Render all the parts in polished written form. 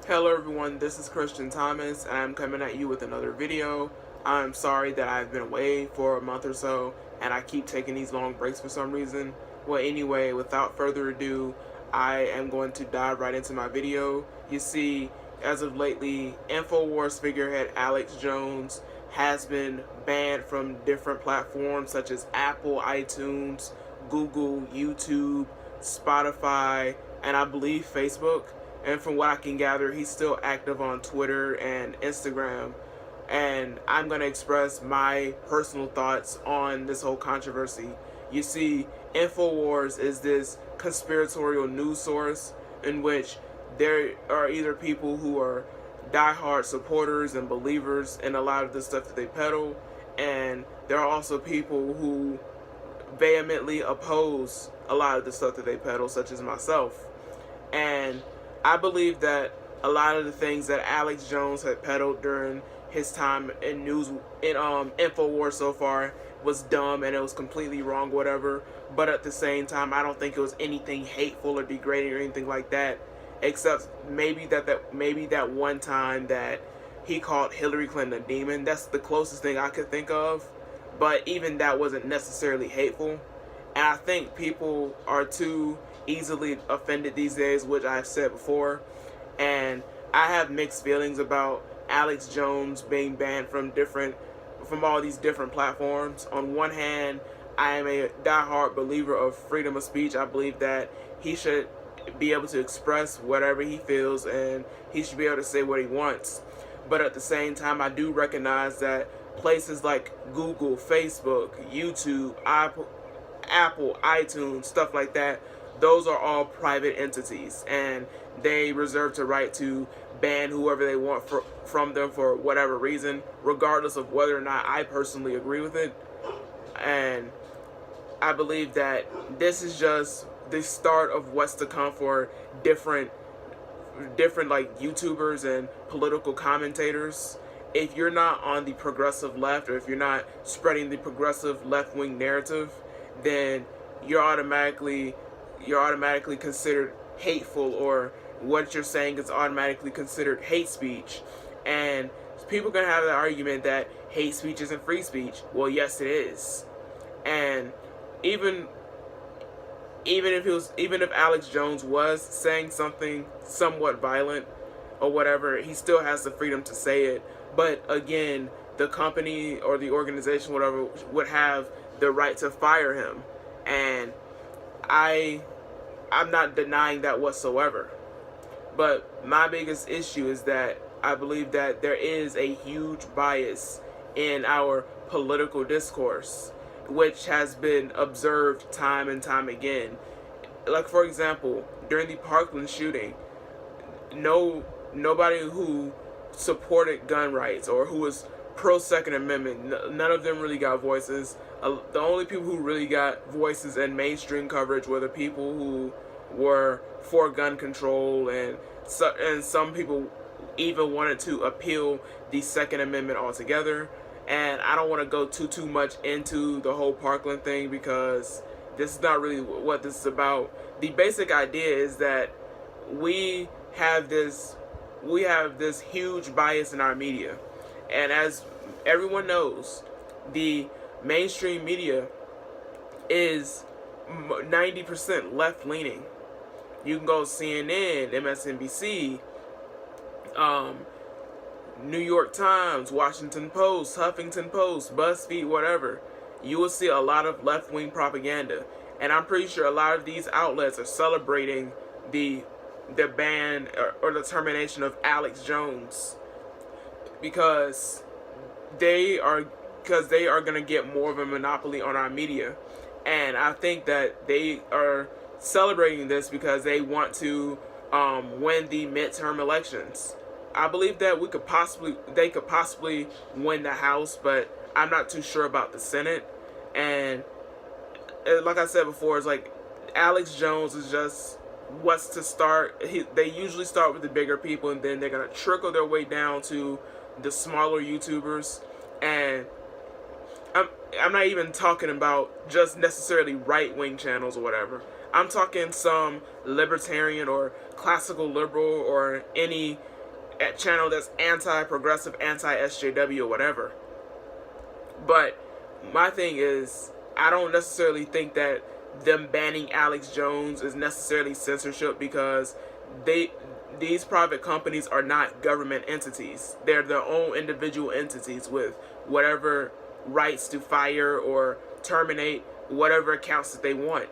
Hello everyone, this is Christian Thomas and I'm coming at you with another video. I'm sorry that I've been away for a month or so and I keep taking these long breaks for some reason. Well, anyway, without further ado, I am going to dive right into my video. You see, as of lately, Infowars figurehead Alex Jones has been banned from different platforms such as Apple, iTunes, Google, YouTube, Spotify, and I believe Facebook. And from what I can gather, he's still active on Twitter and Instagram. And I'm going to express my personal thoughts on this whole controversy. You see, Infowars is this conspiratorial news source in which there are either people who are diehard supporters and believers in a lot of the stuff that they peddle, and there are also people who vehemently oppose a lot of the stuff that they peddle, such as myself. And I believe that a lot of the things that Alex Jones had peddled during his time in Infowars so far was dumb and it was completely wrong, whatever. But at the same time, I don't think it was anything hateful or degrading or anything like that, except maybe that one time that he called Hillary Clinton a demon. That's the closest thing I could think of. But even that wasn't necessarily hateful. And I think people are too easily offended these days, which I've said before. And I have mixed feelings about Alex Jones being banned from all these different platforms. On one hand, I am a diehard believer of freedom of speech. I believe that he should be able to express whatever he feels and he should be able to say what he wants. But at the same time, I do recognize that places like Google, Facebook, YouTube, Apple, iTunes, stuff like that, those are all private entities and they reserve the right to ban whoever they want from them for whatever reason, regardless of whether or not I personally agree with it. And I believe that this is just the start of what's to come for different like YouTubers and political commentators. If you're not on the progressive left, or if you're not spreading the progressive left-wing narrative, then you're automatically considered hateful, or what you're saying is automatically considered hate speech. And people are going to have the argument that hate speech isn't free speech. Well, yes, it is. And even if Alex Jones was saying something somewhat violent or whatever, he still has the freedom to say it. But again, the company or the organization, whatever, would have the right to fire him. And I'm not denying that whatsoever. But my biggest issue is that I believe that there is a huge bias in our political discourse, which has been observed time and time again. Like, for example, during the Parkland shooting, nobody who supported gun rights or who was pro-Second Amendment, none of them really got voices. The only people who really got voices and mainstream coverage were the people who were for gun control, and some people even wanted to appeal the Second Amendment altogether. And I don't want to go too much into the whole Parkland thing because this is not really what this is about. The basic idea is that we have this huge bias in our media. And as everyone knows, the mainstream media is 90% left-leaning. You can go CNN, MSNBC, New York Times, Washington Post, Huffington Post, BuzzFeed, whatever. You will see a lot of left-wing propaganda. And I'm pretty sure a lot of these outlets are celebrating the ban or the termination of Alex Jones because they are going to get more of a monopoly on our media. And I think that they are celebrating this because they want to win the midterm elections. I believe that they could possibly win the House, but I'm not too sure about the Senate. And like I said before, it's like Alex Jones is just what's to start. They usually start with the bigger people, and then they're gonna trickle their way down to the smaller YouTubers. And I'm not even talking about just necessarily right-wing channels or whatever. I'm talking some libertarian or classical liberal or any channel that's anti-progressive, anti-SJW or whatever. But my thing is, I don't necessarily think that them banning Alex Jones is necessarily censorship, because these private companies are not government entities. They're their own individual entities with whatever rights to fire or terminate whatever accounts that they want.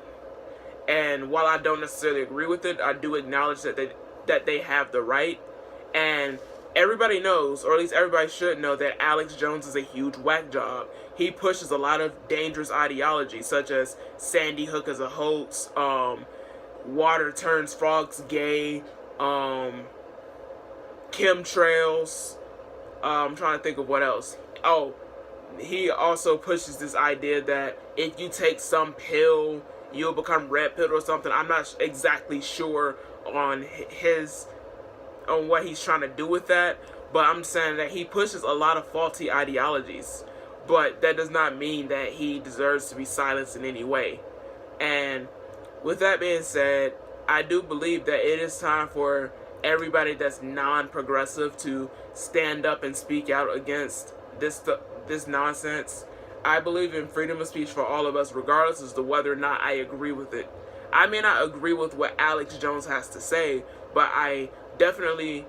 And while I don't necessarily agree with it, I do acknowledge that they have the right. And everybody knows, or at least everybody should know, that Alex Jones is a huge whack job. He pushes a lot of dangerous ideology, such as Sandy Hook as a hoax, water turns frogs gay, chemtrails. I'm trying to think of what else. Oh, he also pushes this idea that if you take some pill, you'll become red pill or something. I'm not exactly sure on what he's trying to do with that, but I'm saying that he pushes a lot of faulty ideologies, but that does not mean that he deserves to be silenced in any way. And with that being said, I do believe that it is time for everybody that's non-progressive to stand up and speak out against this nonsense. I believe in freedom of speech for all of us, regardless as to whether or not I agree with it. I may not agree with what Alex Jones has to say, but I definitely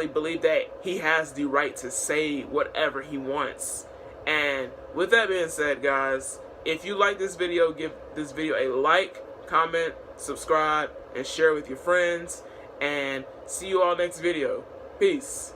believe that he has the right to say whatever he wants. And with that being said, guys, if you like this video, give this video a like, comment, subscribe, and share with your friends. And see you all next video. Peace.